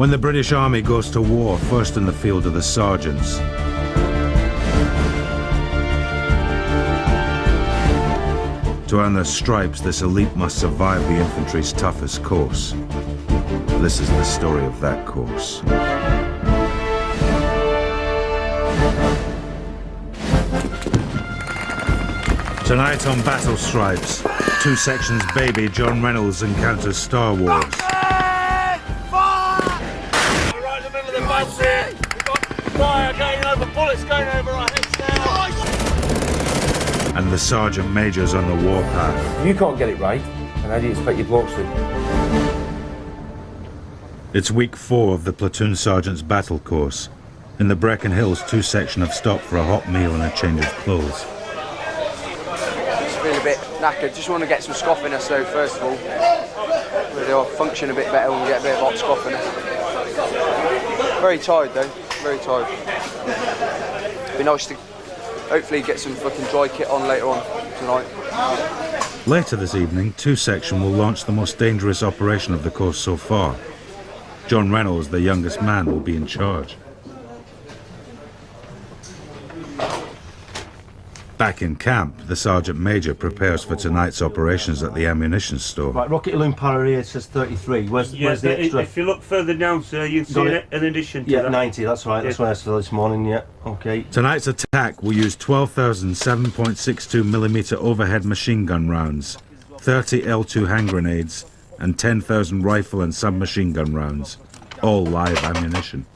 When the British Army goes to war, first in the field are the sergeants. To earn their stripes, this elite must survive the infantry's toughest course. This is the story of that course. Tonight on Battle Stripes, 2 sections baby John Reynolds encounters Star Wars. Fire! We're right in the middle of the bus here. We've got fire going over, bullets going over our heads now. And the Sergeant Major's on the warpath. You can't get it right, and how do you expect your blokes to? It's week 4 of the platoon sergeant's battle course. In the Brecon Hills, 2 section have stopped for a hot meal and a change of clothes. Just feel a bit knackered. Just want to get some scoffing-ness though, first of all. Really, I'll function a bit better when we get a bit of hot scoffing-ness. Very tired though, very tired. Be nice to hopefully get some fucking dry kit on later on tonight. Later this evening, 2 section will launch the most dangerous operation of the course so far. John Reynolds, the youngest man, will be in charge. Back in camp, the Sergeant Major prepares for tonight's operations at the ammunition store. Right, rocket balloon power here says 33. Where's the extra? If you look further down, sir, you'll see an addition to that. 90, that's right. That's what I saw this morning, yeah. Okay. Tonight's attack will use 12,000 7.62mm overhead machine gun rounds, 30 L2 hand grenades, and 10,000 rifle and submachine gun rounds, all live ammunition.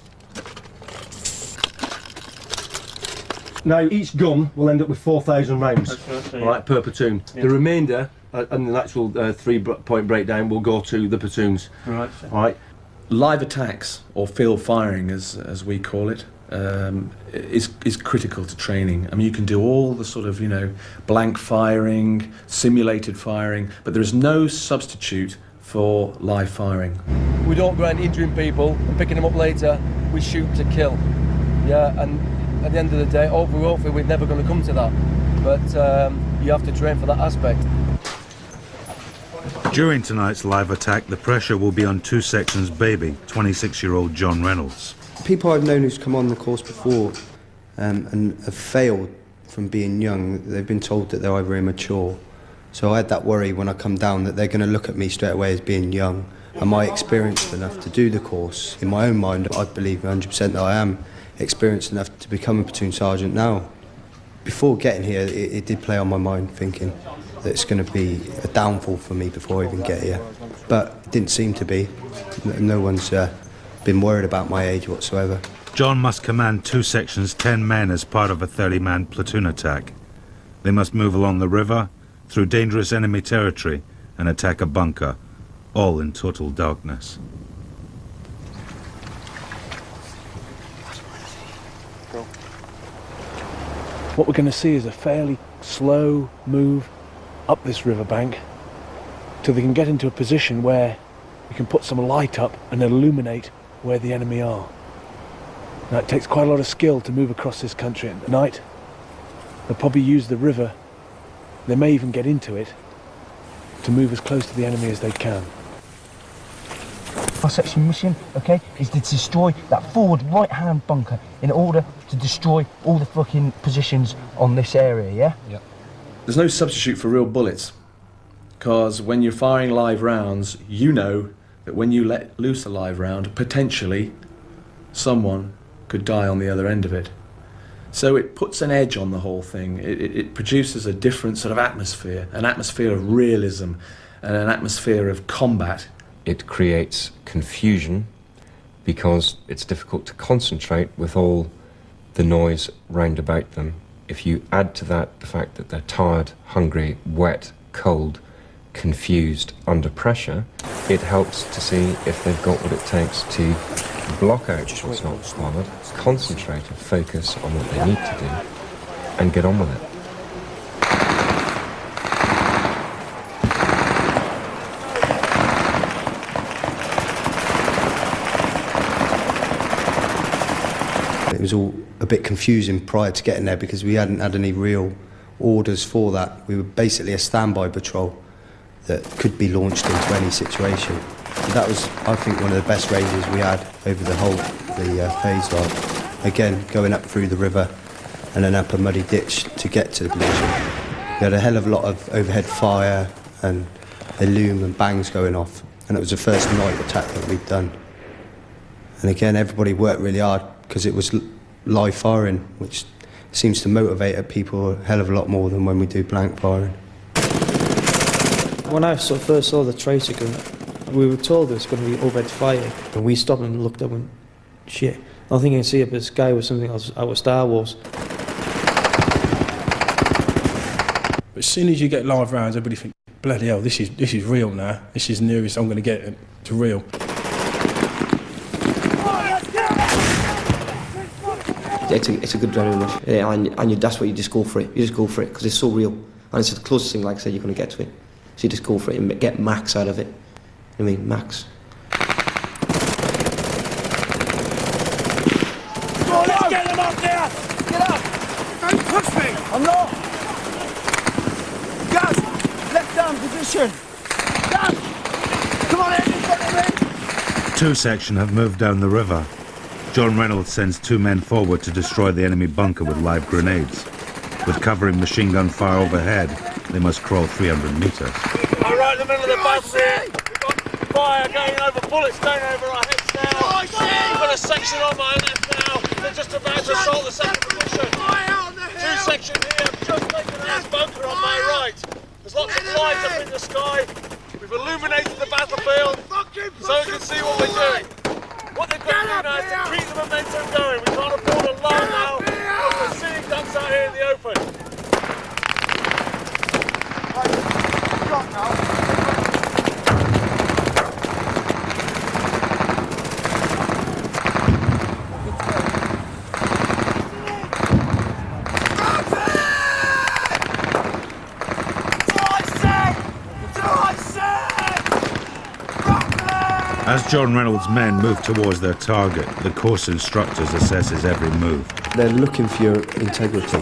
Now, each gun will end up with 4,000 rounds, right, per platoon. Yeah. The remainder, and the actual 3-point breakdown, will go to the platoons. Right. Right. Live attacks, or field firing as we call it, is critical to training. I mean, you can do all the sort of, blank firing, simulated firing, but there is no substitute for live firing. We don't go around injuring people and picking them up later. We shoot to kill. Yeah, and at the end of the day, hopefully we're never going to come to that. But you have to train for that aspect. During tonight's live attack, the pressure will be on 2 sections baby, 26-year-old John Reynolds. People I've known who's come on the course before and have failed from being young, they've been told that they're either immature. So I had that worry when I come down that they're going to look at me straight away as being young. Am I experienced enough to do the course? In my own mind, I believe 100% that I am experienced enough to become a platoon sergeant now. Before getting here, it did play on my mind, thinking that it's going to be a downfall for me before I even get here. But it didn't seem to be. No one's been worried about my age whatsoever. John must command 2 sections 10 men as part of a 30-man platoon attack. They must move along the river, through dangerous enemy territory, and attack a bunker, all in total darkness. What we're going to see is a fairly slow move up this riverbank till they can get into a position where we can put some light up and illuminate where the enemy are. Now, it takes quite a lot of skill to move across this country at night. They'll probably use the river, they may even get into it, to move as close to the enemy as they can. Our section mission, okay, is to destroy that forward right-hand bunker in order to destroy all the fucking positions on this area, yeah? Yep. There's no substitute for real bullets, because when you're firing live rounds, you know that when you let loose a live round, potentially someone could die on the other end of it. So it puts an edge on the whole thing. It produces a different sort of atmosphere, an atmosphere of realism and an atmosphere of combat. It creates confusion because it's difficult to concentrate with all the noise round about them. If you add to that the fact that they're tired, hungry, wet, cold, confused, under pressure, it helps to see if they've got what it takes to block out what's not required, concentrate and focus on what they need to do, and get on with it. It was all a bit confusing prior to getting there because we hadn't had any real orders for that. We were basically a standby patrol that could be launched into any situation. That was, I think, one of the best raises we had over the whole phase. Like, again, going up through the river and then up a muddy ditch to get to the position. We had a hell of a lot of overhead fire and illume and bangs going off, and it was the first night attack that we'd done. And again, everybody worked really hard because it was live firing, which seems to motivate people a hell of a lot more than when we do blank firing. When I first saw the tracer gun, we were told there's going to be overhead fire, and we stopped and looked up and shit. I think I can see up the sky was something else out of Star Wars. But as soon as you get live rounds, everybody thinks, bloody hell, this is real now. This is the nearest I'm going to get to real. It's a good adrenaline rush, yeah, and that's why you just go for it. You just go for it because it's so real, and it's the closest thing, like I said, you're going to get to it. So you just go for it and get max out of it. I mean, max. Come on, let's get them up there! Get up! Don't push me! I'm not! Gus! Left down position! Gus! Come on, in front of me! 2 section have moved down the river. John Reynolds sends 2 men forward to destroy the enemy bunker with live grenades. With covering machine gun fire overhead, they must crawl 300 metres. I'm right in the middle of the bus here. We've got fire going over, bullets going over our heads now. We've got a section on my left now. They're just about to assault the second position. 2 section here, just taken out bunker on my right. There's lots of light up in the sky. We've illuminated the battlefield so you can see what we're doing. What they've got to do now is to keep the momentum going. We can't afford a lull now. We're seeing dumps out here in the open. As John Reynolds' men move towards their target, the course instructors assesses every move. They're looking for your integrity.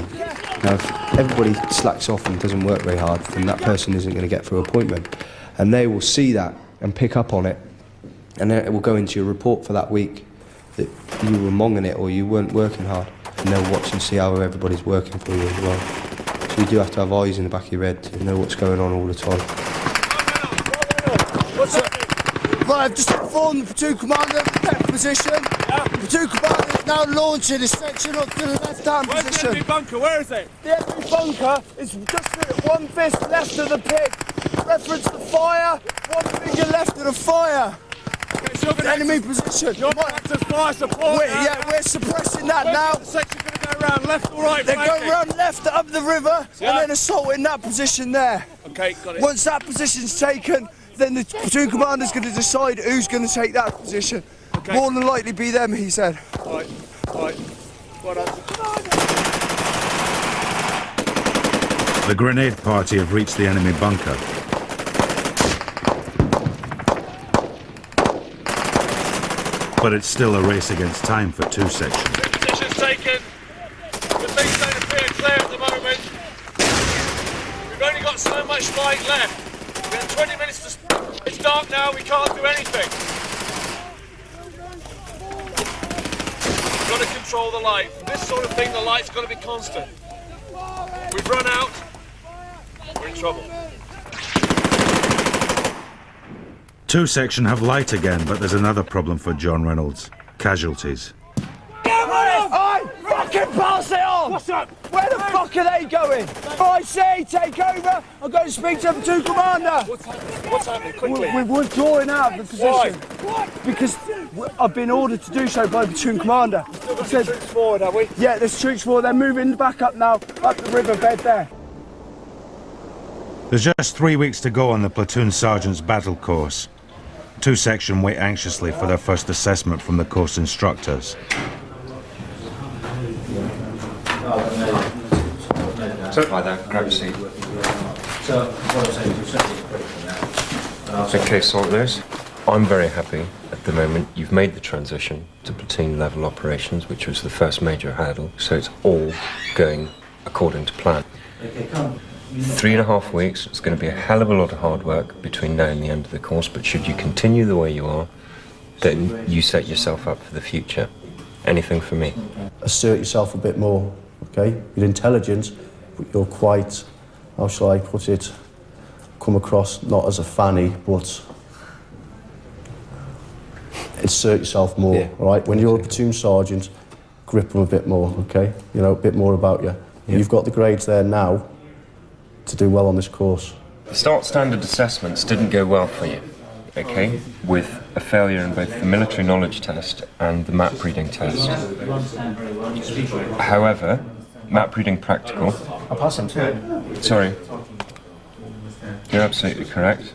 Now, if everybody slacks off and doesn't work very hard, then that person isn't going to get through appointment. And they will see that and pick up on it, and then it will go into your report for that week that you were monging it or you weren't working hard. And they'll watch and see how everybody's working for you as well. So you do have to have eyes in the back of your head to know what's going on all the time. What's up? Right, I've just informed the platoon commander of the left position. Yeah. The platoon commander is now launching his section up to the left-hand position. Where's the enemy bunker? Where is it? The enemy bunker is just 1 fist left of the pit. Reference the fire, 1 finger left of the fire. Okay, so the enemy position. You're to fire support. We're suppressing that now. The section going to go around left or right? They're going around left up the river and then assaulting that position there. Okay, got it. Once that position's taken, then the platoon commander's going to decide who's going to take that position. Okay. More than likely be them, he said. Right. Well done. The grenade party have reached the enemy bunker. But it's still a race against time for 2 sections. Position's taken. The things don't appear clear at the moment. We've only got so much light left. We have 20 minutes to... It's dark now, we can't do anything. We've got to control the light. For this sort of thing, the light's got to be constant. We've run out. We're in trouble. 2 section have light again, but there's another problem for John Reynolds. Casualties. Oi! Fucking pass it on! What's up? Where the fuck are they going? IC, take over! I'm going to speak to the platoon commander! What's happening? Quickly! We're withdrawing out of the position. Why? Because I've been ordered to do so by the platoon commander. Still got troops forward, have we? Yeah, there's troops forward. They're moving back up now, up the river bed there. There's just 3 weeks to go on the platoon sergeant's battle course. 2 section wait anxiously for their first assessment from the course instructors. Hi there, grab a seat. Okay, Salters, I'm very happy at the moment. You've made the transition to platoon level operations, which was the first major hurdle, so it's all going according to plan. Okay, come. 3.5 weeks. It's going to be a hell of a lot of hard work between now and the end of the course, but should you continue the way you are, then you set yourself up for the future. Anything for me? Assert yourself a bit more, okay? You're intelligent, but you're quite, how shall I put it, come across not as a fanny, but assert yourself more, yeah. Right? When you're a platoon sergeant, grip them a bit more, okay? You know, a bit more about you. Yeah. You've got the grades there now to do well on this course. The start standard assessments didn't go well for you, okay? With a failure in both the military knowledge test and the map reading test. However, map reading practical... I'll pass him too. Sorry. You're absolutely correct.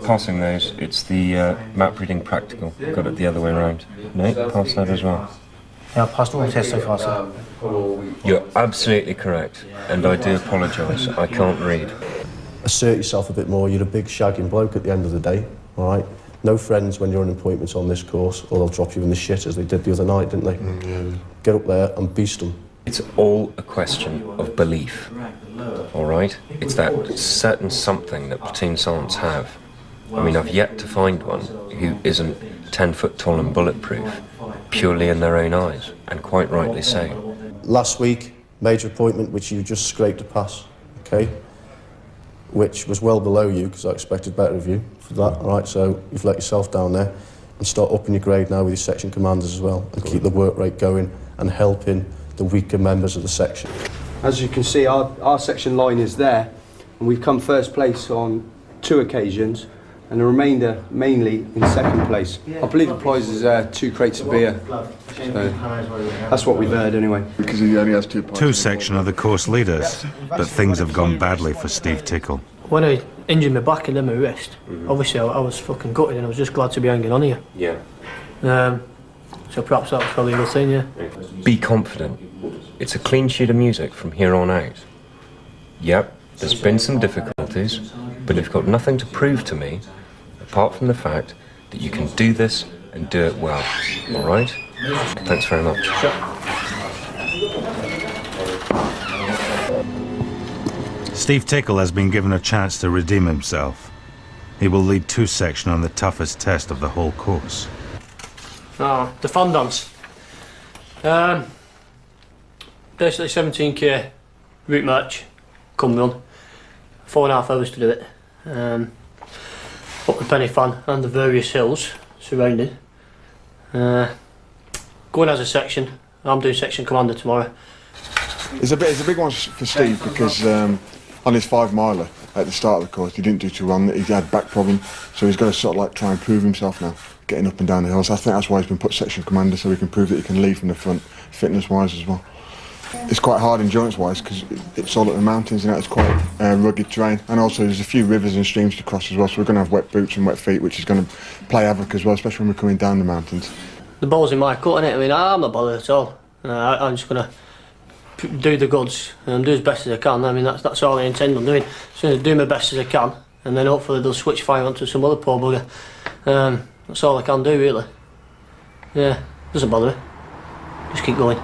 Passing those, it's the map reading practical. Got it the other way around. Nate, pass that as well. Yeah, I've passed all the tests so far, sir. You're absolutely correct, and I do apologise. I can't read. Assert yourself a bit more. You're a big shagging bloke at the end of the day, all right? No friends when you're on appointments on this course, or they'll drop you in the shit as they did the other night, didn't they? Mm-hmm. Get up there and beast them. It's all a question of belief, all right? It's that certain something that platoon sergeants have. I mean, I've yet to find one who isn't 10 foot tall and bulletproof, purely in their own eyes, and quite rightly so. Last week, major appointment, which you just scraped a pass, okay? Which was well below you, because I expected better of you for that, all right? So you've let yourself down there, and start upping your grade now with your section commanders as well, and keep the work rate going, and helping the weaker members of the section. As you can see, our section line is there, and we've come first place on 2 occasions, and the remainder mainly in second place. I believe the prize is 2 crates of beer. So that's what we've heard anyway. Because he only has 2 points. 2 section are the course leaders, but things have gone badly for Steve Tickle. When I injured my back and then my wrist, obviously I was fucking gutted, and I was just glad to be hanging on here. Yeah. So perhaps that was probably a good thing, yeah. Be confident. It's a clean sheet of music from here on out. Yep, there's been some difficulties, but you've got nothing to prove to me, apart from the fact that you can do this and do it well. All right? Thanks very much. Sure. Steve Tickle has been given a chance to redeem himself. He will lead 2 section on the toughest test of the whole course. Oh, the fun dance. Basically 17k route march, come run. 4.5 hours to do it. Up the penny fan and the various hills surrounding. Going as a section. I'm doing section commander tomorrow. It's a big one for Steve because on his 5 miler at the start of the course he didn't do too well. He had back problem, so he's got to sort of like try and prove himself now, getting up and down the hills. I think that's why he's been put section commander, so he can prove that he can lead from the front, fitness wise as well. It's quite hard endurance wise because it's all at the mountains and it's quite rugged terrain, and also there's a few rivers and streams to cross as well, so we're going to have wet boots and wet feet, which is going to play havoc as well, especially when we're coming down the mountains. The ball's in my court, innit? I mean, I'm not bothered at all. I'm just going to do the goods and do as best as I can. I mean, that's all I intend on doing. So do my best as I can, and then hopefully they'll switch fire onto some other poor bugger. That's all I can do, really. Yeah, doesn't bother me. Just keep going.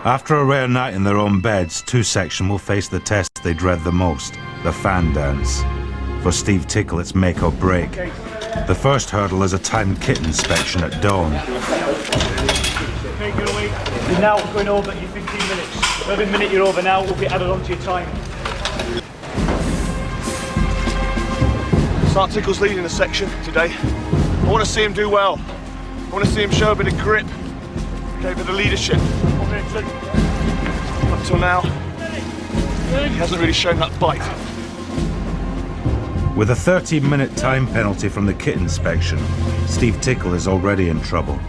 After a rare night in their own beds, 2 section will face the test they dread the most, the fan dance. For Steve Tickle, it's make or break. The first hurdle is a timed kit inspection at dawn. You're now going over your 15 minutes. Every minute you're over now will be added onto your time. Start Tickle's leading the section today. I want to see him do well. I want to see him show a bit of grip, okay, a bit of leadership. Up till now, he hasn't really shown that bite. With a 30-minute time penalty from the kit inspection, Steve Tickle is already in trouble.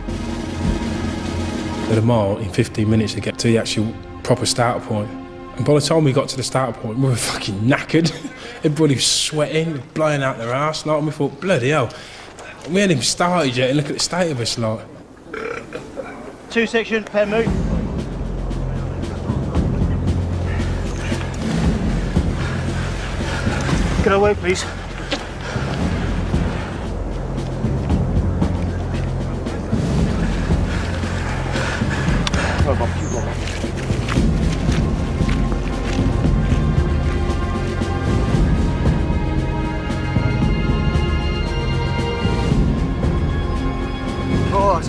At a mile, in 15 minutes to get to the actual proper starter point. And by the time we got to the starter point, we were fucking knackered. Everybody was sweating, blowing out their arse, like, and we thought, bloody hell, we hadn't even started yet, and look at the state of us, like. 2 section, pen move. Get away, please.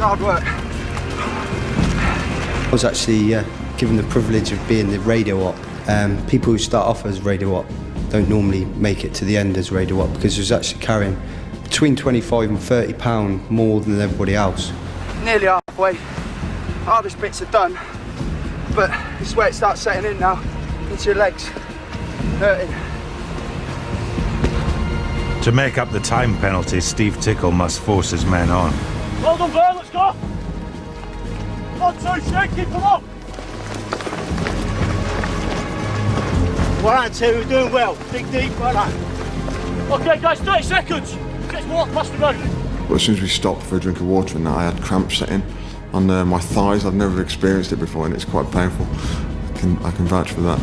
hard work. I was actually given the privilege of being the radio op. People who start off as radio op don't normally make it to the end as radio op because it was actually carrying between 25 and 30 pounds more than everybody else. Nearly halfway. Hardest bits are done, but this is where it starts setting in now, into your legs, hurting. To make up the time penalty, Steve Tickle must force his men on. Well done, Blair, let's go! 1, 2, straight, keep them up! 1 and 2, we're doing well. Dig deep, well done. Okay, guys, 30 seconds. Let's walk past the road. But as soon as we stopped for a drink of water and that, I had cramps setting on my thighs. I've never experienced it before, and it's quite painful. I can vouch for that.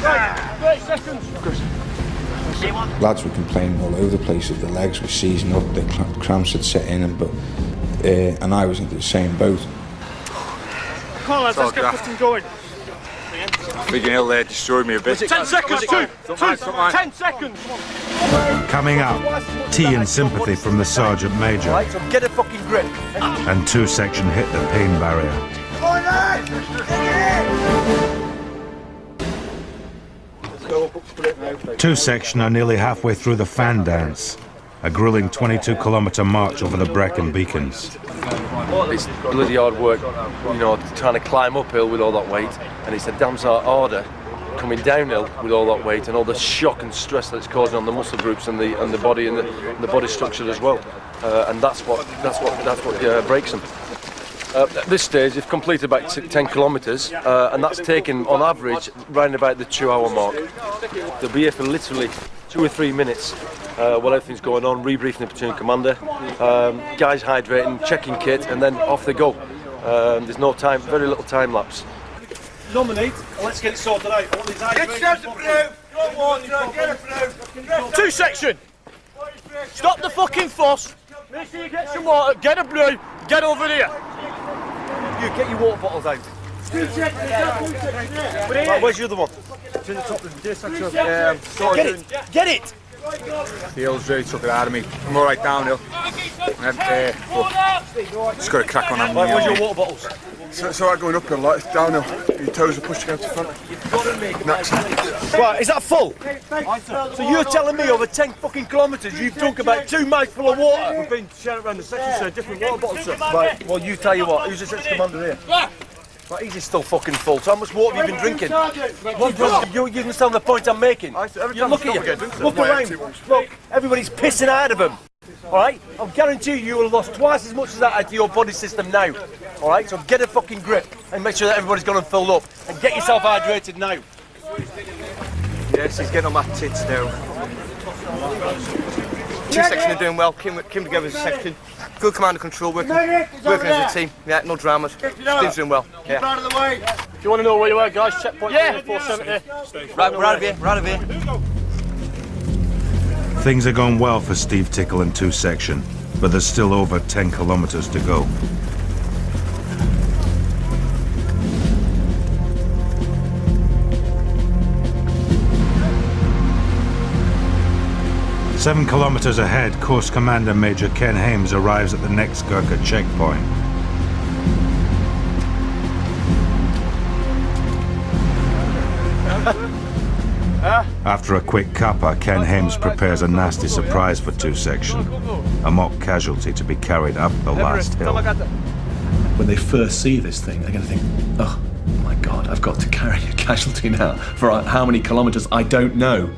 Right, 30 seconds. Lads were complaining all over the place that the legs were seizing up, the cramps had set in, and I was in the same boat. Come on, lads, let's get fucking going. Freaking hell, they destroyed me a bit. 10 seconds, 2, 10 seconds. Coming up, tea and sympathy from the Sergeant Major. Right, so get a fucking grip. And 2 section hit the pain barrier. Two section are nearly halfway through the fan dance, a grueling 22-kilometre march over the Brecon beacons. It's bloody hard work, you know, trying to climb uphill with all that weight, and it's a damn sight harder coming downhill with all that weight and all the shock and stress that it's causing on the muscle groups and the body and the body structure as well. And that's what breaks them. At this stage, they've completed about 10 kilometres, and that's taken, on average, round about the 2-hour mark. They'll be here for literally 2 or 3 minutes while everything's going on, rebriefing the platoon commander, guys hydrating, checking kit, and then off they go. There's no time, very little time lapse. Nominate, and let's get it sorted out. Get yourself a brew! Go water, get a brew! 2 section! Stop the fucking fuss! Make sure you get some water, get a brew, get over here! You get your water bottles out. 2 seconds, Right, where's the other one? To the top of the section. Get it! Get it! The hills really took it out of me. I'm all right downhill. Just got to crack on. Right, where's your water bottles? So it's all right going uphill, like it's downhill. Your toes are pushed against the front. Right, is that full? So you're telling me over 10 fucking kilometres you've drunk about 2 mouthfuls of water? We've been sharing around the section, sir, different water bottles, sir. Right, well, you tell you what, who's the section commander here? Right, he's still fucking full. So how much water have you been drinking? You understand the point I'm making? You look at you. Look around. Look, everybody's pissing out of him. All right? I'll guarantee you will have lost twice as much as that out of your body system now. All right? So get a fucking grip and make sure that everybody's gone and filled up. And get yourself hydrated now. Yes, he's getting on my tits now. 2 sections are doing well. Came together as a section. Good command and control, working as a team. Yeah, no dramas. Team's doing well. Yeah. Out of the way. If you want to know where you are, guys, checkpoint 470. Right, we're out of here. We're out of here. Things are going well for Steve Tickle and 2 section, but there's still over 10 kilometres to go. Seven kilometres ahead, Course Commander Major Ken Hames arrives at the next Gurkha checkpoint. After a quick cuppa, Ken Hames prepares a nasty surprise for 2 section, a mock casualty to be carried up the last hill. When they first see this thing, they're going to think, oh my God, I've got to carry a casualty now for how many kilometres, I don't know.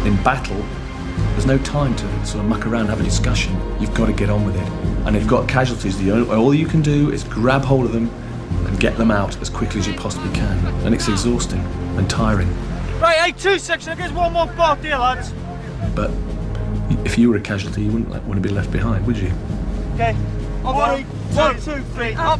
In battle, there's no time to sort of muck around and have a discussion. You've got to get on with it. And if you've got casualties, all you can do is grab hold of them and get them out as quickly as you possibly can. And it's exhausting and tiring. Right, hey, 2 section, I guess 114 here, lads. But if you were a casualty, you wouldn't want to be left behind, would you? Okay. 1, 2, 3, up.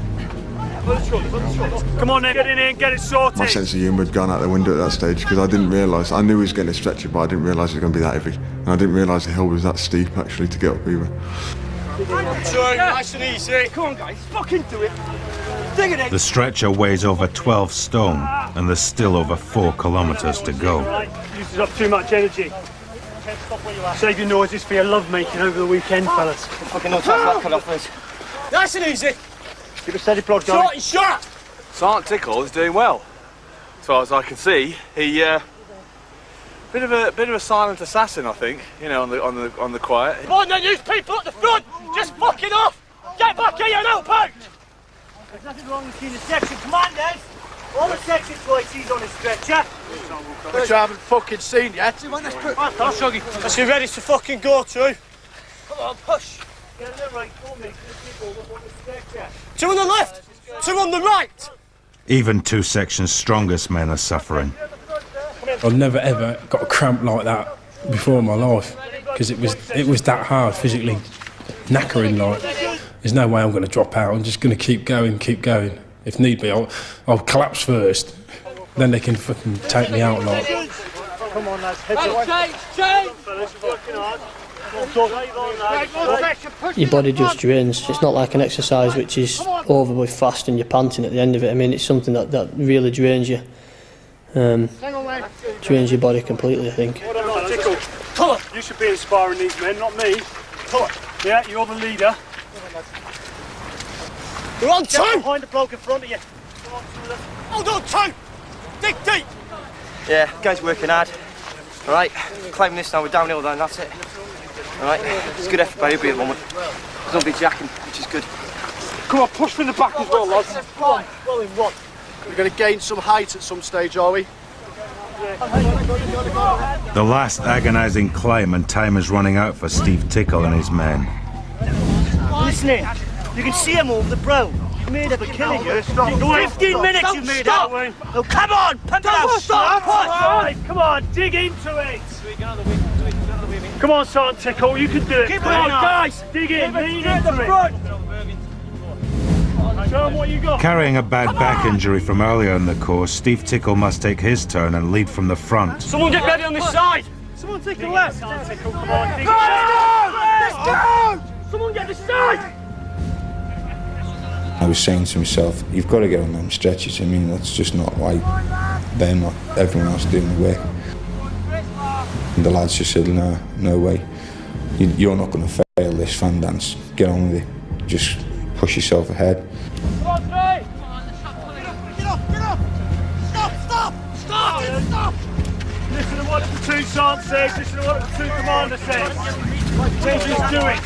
Come on then, get in here and get it sorted. My sense of humour had gone out the window at that stage because I didn't realise. I knew he was getting a stretcher, but I didn't realise it was going to be that heavy. And I didn't realise the hill was that steep actually to get up either. Sorry, nice and easy. Come on, guys, fucking do it. Dig it in. The stretcher weighs over 12 stone, and there's still over 4 kilometres to go. Uses up too much energy. Save your noises for your love-making over the weekend, fellas. Fucking no chance that cut off us. Nice and easy. Keep a steady plod going. Short and shot! Sergeant Tickle is doing well. As far as I can see, he bit of a silent assassin, I think. You know, on the quiet. Come on, then, you people at the front, just fucking off. Get back here, you outpost. There's nothing wrong with seeing the section commanders. All the section policies on a stretcher. Which I haven't fucking seen yet. I'll show you. Let's get ready to fucking go to. Come on, push. Get on the right, go me. Two on the left, two on the right. Even two sections' strongest men are suffering. I've never ever got a cramp like that before in my life, because it was that hard, physically knackering. Like, there's no way I'm going to drop out. I'm just going to keep going. If need be, I'll collapse first, then they can fucking take me out. Like. Come on, lads, heads up. Change. Your body just drains. It's not like an exercise which is over with fast and you're panting at the end of it. I mean, it's something that really drains you. Drains your body completely, I think. Come on. You should be inspiring these men, not me. Come on. Yeah, you're the leader. You're on two! Get behind the bloke in front of you. Hold on, two! Dig deep! Yeah, guys working hard. Alright, climbing this now, we're downhill then, that's it. Alright, it's a good effort by everybody at the moment. There's nobody jacking, which is good. Come on, push from the back as well, lads. Well in one. We're going to gain some height at some stage, are we? The last agonising climb, and time is running out for Steve Tickle and his men. Listening, you can see him over the brow. You've made up a killing, you. 15 minutes you've made out. Oh, come on, pump it out. Stop. Come on, dig into it. Come on, Sergeant Tickle, you can do it. Come on, guys, dig in, lean into it. Show them what you got. Carrying a bad back injury from earlier in the course, Steve Tickle must take his turn and lead from the front. Someone get ready on this side. Someone take the left. Tickle, come on, dig in. Someone get this side. I was saying to myself, you've got to get on them stretches. I mean, that's just not why they're not everyone else doing the work. And the lads just said, no way. You're not going to fail this fan dance. Get on with it. Just push yourself ahead. Come on, Trey! Get up! Stop! Listen to what the platoon sergeant says, listen to what the platoon commander says. Just do it.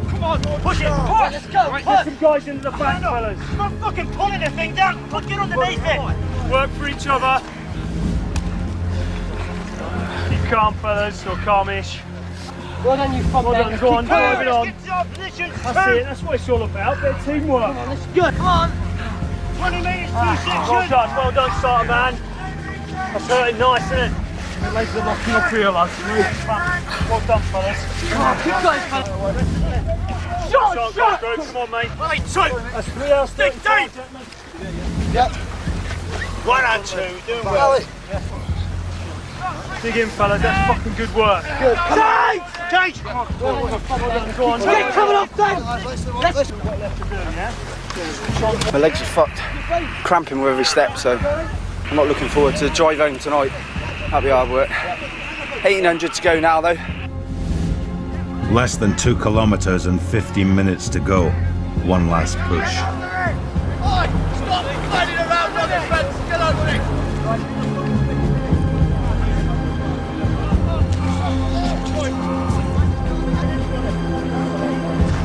Come on, push it, push! Let's go, push! Get some guys into the back, fellas. Stop fucking pulling the thing down, get underneath it! Work for each other. Keep calm, fellas, or calmish. Well done, you fuck. Well done, go on, drive it on. That's it, that's what it's all about, a bit of teamwork. Come on, that's good. Come on! 20 metres, two sections. Well done, starter man. That's hurting nice, isn't it? The legs are locking up here, lads. Well done, fellas. Come on, keep going, fellas. Shot! Come on, mate. Right, two. That's 3 hours, dig deep. Yep. 1 and 2, doing well. Dig in, fellas, that's fucking good work. Good. Change! Come on. Go on. Get coming off, Dan! My legs are fucked. Cramping with every step, so I'm not looking forward to the drive home tonight. That'll be hard work. 1800 to go now, though. Less than 2 kilometres and 15 minutes to go. One last push. Stop fighting around on the fence. Get over it.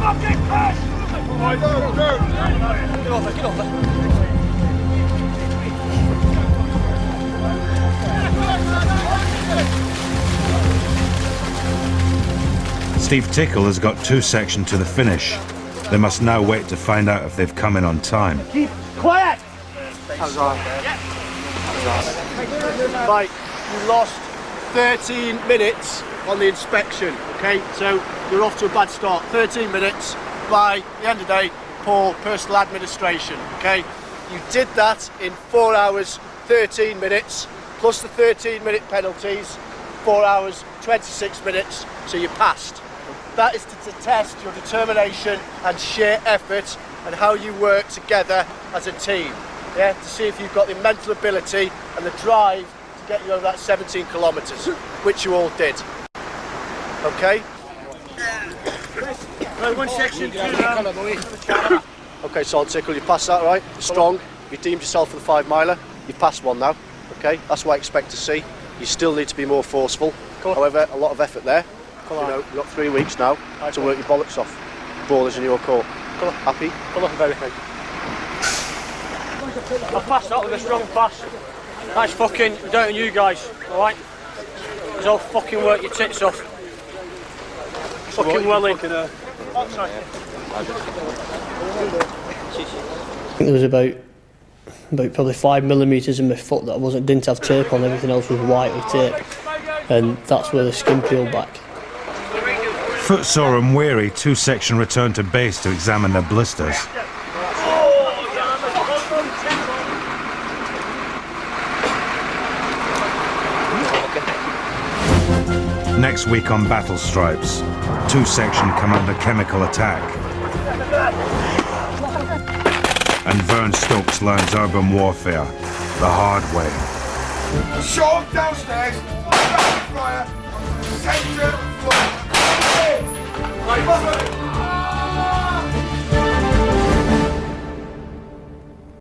Fucking push! Get off it. Steve Tickle has got 2 sections to the finish. They must now wait to find out if they've come in on time. Keep quiet! That was all right. Right, you lost 13 minutes on the inspection, okay? So you're off to a bad start. 13 minutes by the end of the day, poor personal administration, okay? You did that in 4 hours, 13 minutes, plus the 13-minute penalties, 4 hours, 26 minutes, so you passed. That is to test your determination and sheer effort and how you work together as a team. Yeah, to see if you've got the mental ability and the drive to get you over that 17 kilometres, which you all did. Okay? One section, Okay, solid tickle, you passed that, right? Strong, you deemed yourself for the 5 miler, you've passed one now, okay? That's what I expect to see. You still need to be more forceful. However, a lot of effort there. You know, you've got 3 weeks now to work your bollocks off. The ball is in your court. Happy? Very happy. I passed that with a strong pass. Nice fucking down on you guys, alright? Just all fucking work your tits off. Fucking well in. I think there was about probably 5 millimetres in my foot that didn't have tape on. Everything else was white with tape, and that's where the skin peeled back. Footsore and weary, 2 section returned to base to examine their blisters. Next week on battle stripes, 2 section come under chemical attack. And Vern Stokes learns urban warfare the hard way. Show downstairs, fire, centre, floor.